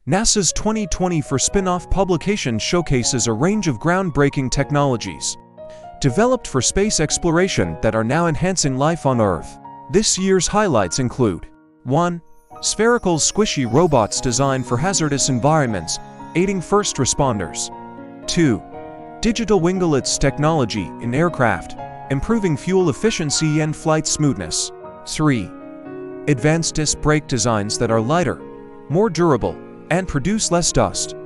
NASA's 2024 Spinoff publication showcases a range of groundbreaking technologies developed for space exploration that are now enhancing life on Earth. This year's highlights include 1. Spherical squishy robots designed for hazardous environments, aiding first responders. 2. Digital winglets technology in aircraft, improving fuel efficiency and flight smoothness. 3. Advanced disc brake designs that are lighter, more durable, and produce less dust.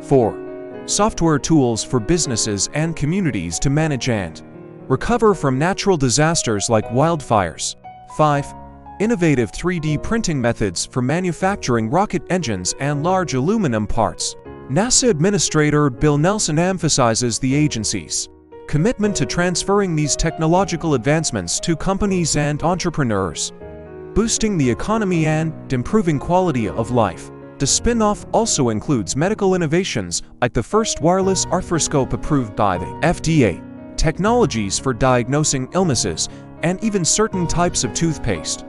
4. Software tools for businesses and communities to manage and recover from natural disasters like wildfires. 5. Innovative 3D printing methods for manufacturing rocket engines and large aluminum parts. NASA Administrator Bill Nelson emphasizes the agency's commitment to transferring these technological advancements to companies and entrepreneurs, boosting the economy and improving quality of life. The spin-off also includes medical innovations like the first wireless arthroscope approved by the FDA, technologies for diagnosing illnesses, and even certain types of toothpaste,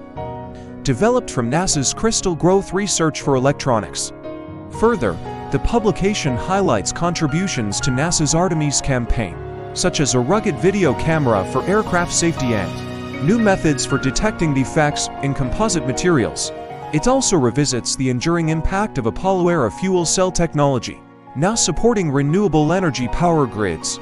developed from NASA's Crystal Growth Research for Electronics. Further, the publication highlights contributions to NASA's Artemis campaign, such as a rugged video camera for aircraft safety and new methods for detecting defects in composite materials. It also revisits the enduring impact of Apollo-era fuel cell technology, now supporting renewable energy power grids.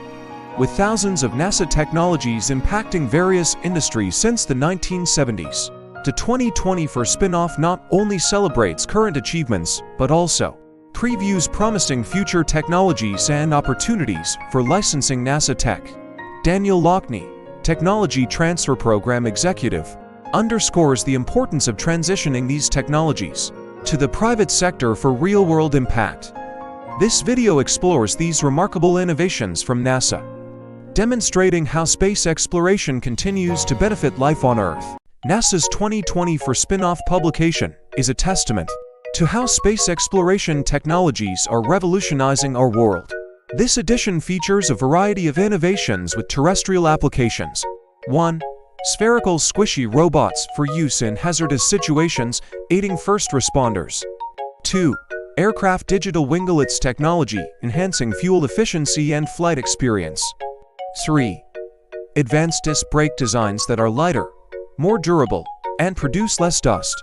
With thousands of NASA technologies impacting various industries since the 1970s, the 2024 spin-off not only celebrates current achievements, but also previews promising future technologies and opportunities for licensing. NASA Tech Daniel Lockney, Technology Transfer Program Executive, underscores the importance of transitioning these technologies to the private sector for real-world impact. This video explores these remarkable innovations from NASA, demonstrating how space exploration continues to benefit life on Earth. NASA's 2024 spin-off publication is a testament to how space exploration technologies are revolutionizing our world. This edition features a variety of innovations with terrestrial applications. 1. Spherical squishy robots for use in hazardous situations, aiding first responders. 2. Aircraft digital winglets technology, enhancing fuel efficiency and flight experience. 3. Advanced disc brake designs that are lighter, more durable, and produce less dust.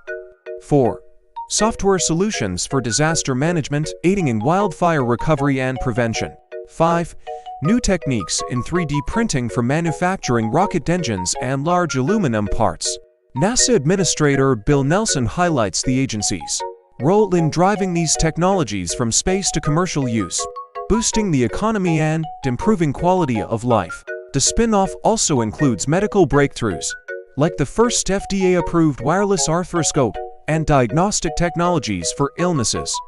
4. Software solutions for disaster management, aiding in wildfire recovery and prevention. 5. New techniques in 3D printing for manufacturing rocket engines and large aluminum parts. NASA Administrator Bill Nelson highlights the agency's role in driving these technologies from space to commercial use, boosting the economy and improving quality of life. The spin-off also includes medical breakthroughs, like the first FDA-approved wireless arthroscope and diagnostic technologies for illnesses.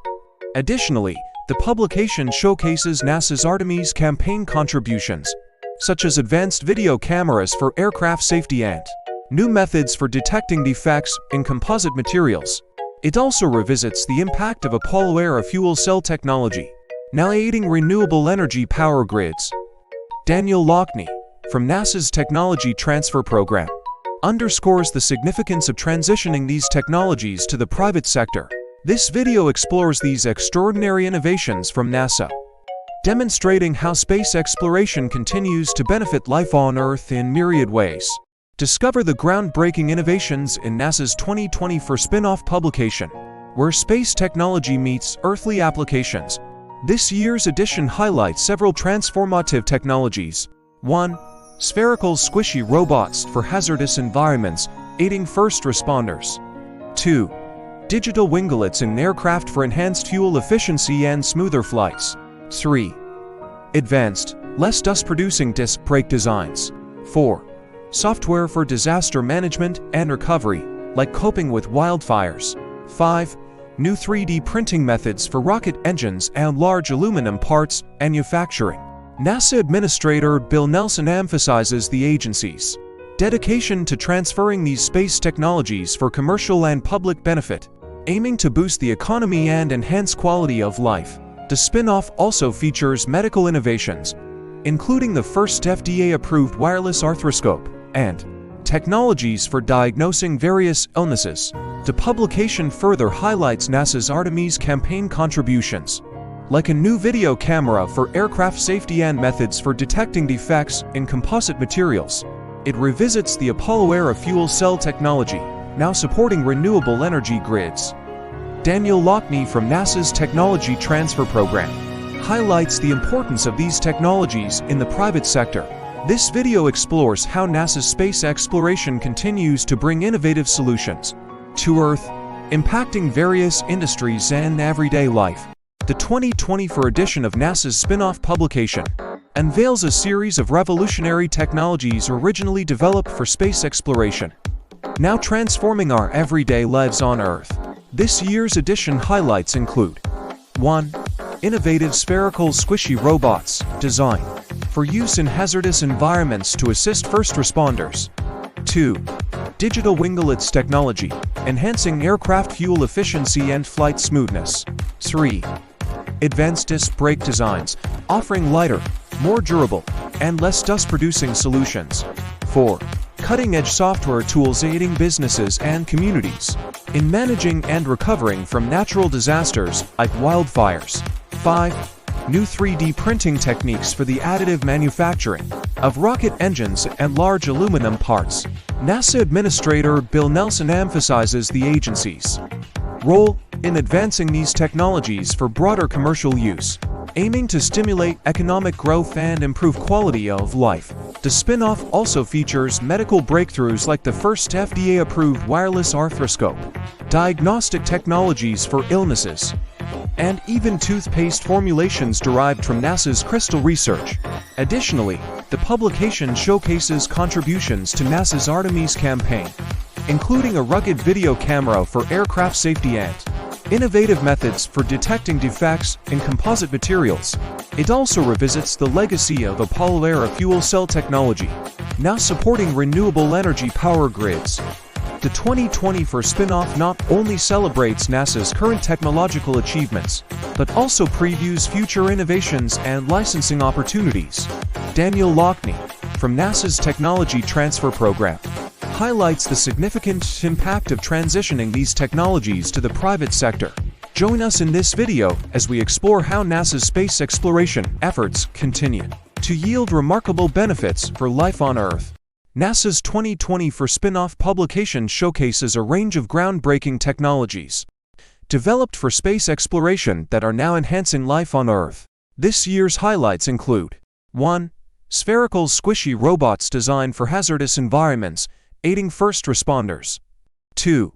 Additionally, the publication showcases NASA's Artemis campaign contributions, such as advanced video cameras for aircraft safety and new methods for detecting defects in composite materials. It also revisits the impact of Apollo-era fuel cell technology, now aiding renewable energy power grids. Daniel Lockney, from NASA's Technology Transfer Program, underscores the significance of transitioning these technologies to the private sector. This video explores these extraordinary innovations from NASA, demonstrating how space exploration continues to benefit life on Earth in myriad ways. Discover the groundbreaking innovations in NASA's 2024 spin-off publication, where space technology meets earthly applications. This year's edition highlights several transformative technologies. 1. Spherical squishy robots for hazardous environments, aiding first responders. 2. Digital winglets in aircraft for enhanced fuel efficiency and smoother flights. 3. Advanced, less dust-producing disc brake designs. 4. Software for disaster management and recovery, like coping with wildfires. 5. New 3D printing methods for rocket engines and large aluminum parts manufacturing. NASA Administrator Bill Nelson emphasizes the agency's dedication to transferring these space technologies for commercial and public benefit, aiming to boost the economy and enhance quality of life. The spin-off also features medical innovations, including the first FDA-approved wireless arthroscope and technologies for diagnosing various illnesses. The publication further highlights NASA's Artemis campaign contributions, like a new video camera for aircraft safety and methods for detecting defects in composite materials. It revisits the Apollo-era fuel cell technology, now supporting renewable energy grids. Daniel Lockney from NASA's Technology Transfer Program highlights the importance of these technologies in the private sector. This video explores how NASA's space exploration continues to bring innovative solutions to Earth, impacting various industries and everyday life. The 2024 edition of NASA's Spinoff publication unveils a series of revolutionary technologies originally developed for space exploration, now transforming our everyday lives on Earth. This year's edition highlights include 1. Innovative spherical squishy robots designed for use in hazardous environments to assist first responders. 2. Digital winglets technology, enhancing aircraft fuel efficiency and flight smoothness. 3. Advanced disc brake designs, offering lighter, more durable, and less dust-producing solutions. 4. Cutting-edge software tools aiding businesses and communities in managing and recovering from natural disasters like wildfires. 5. New 3D printing techniques for the additive manufacturing of rocket engines and large aluminum parts. NASA Administrator Bill Nelson emphasizes the agency's role in advancing these technologies for broader commercial use, aiming to stimulate economic growth and improve quality of life. The spin-off also features medical breakthroughs like the first FDA-approved wireless arthroscope, diagnostic technologies for illnesses, and even toothpaste formulations derived from NASA's crystal research. Additionally, the publication showcases contributions to NASA's Artemis campaign, including a rugged video camera for aircraft safety and innovative methods for detecting defects in composite materials. It also revisits the legacy of Apollo-era fuel cell technology, now supporting renewable energy power grids. The 2024 spin-off not only celebrates NASA's current technological achievements, but also previews future innovations and licensing opportunities. Daniel Lockney, from NASA's Technology Transfer Program, highlights the significant impact of transitioning these technologies to the private sector. Join us in this video as we explore how NASA's space exploration efforts continue to yield remarkable benefits for life on Earth. NASA's 2024 spin-off publication showcases a range of groundbreaking technologies developed for space exploration that are now enhancing life on Earth. This year's highlights include 1. Spherical squishy robots designed for hazardous environments, aiding first responders. 2.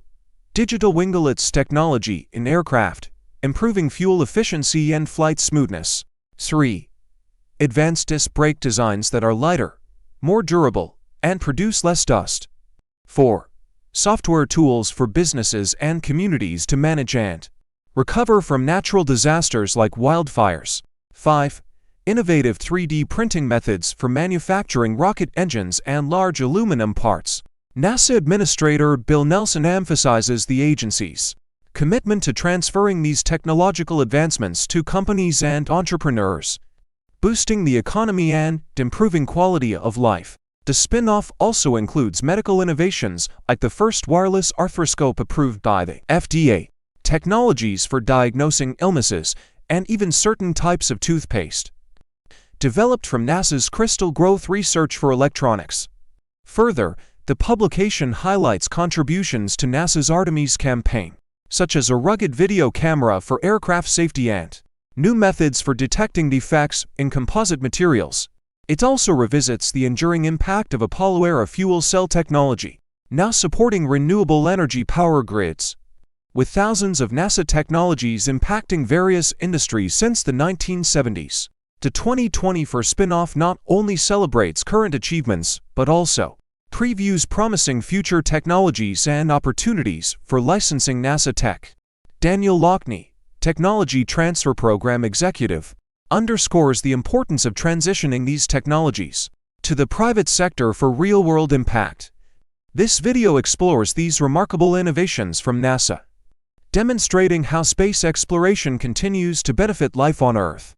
Digital winglets technology in aircraft, improving fuel efficiency and flight smoothness. 3. Advanced disc brake designs that are lighter, more durable, and produce less dust. 4. Software tools for businesses and communities to manage and recover from natural disasters like wildfires. 5. Innovative 3D printing methods for manufacturing rocket engines and large aluminum parts. NASA Administrator Bill Nelson emphasizes the agency's commitment to transferring these technological advancements to companies and entrepreneurs, boosting the economy and improving quality of life. The spin-off also includes medical innovations like the first wireless arthroscope approved by the FDA, technologies for diagnosing illnesses, and even certain types of toothpaste, developed from NASA's crystal growth research for electronics. Further, the publication highlights contributions to NASA's Artemis campaign, such as a rugged video camera for aircraft safety and new methods for detecting defects in composite materials. It also revisits the enduring impact of Apollo-era fuel cell technology, now supporting renewable energy power grids. With thousands of NASA technologies impacting various industries since the 1970s, the 2024 spin-off not only celebrates current achievements, but also previews promising future technologies and opportunities for licensing NASA tech. Daniel Lockney, Technology Transfer Program Executive, underscores the importance of transitioning these technologies to the private sector for real-world impact. This video explores these remarkable innovations from NASA, demonstrating how space exploration continues to benefit life on Earth.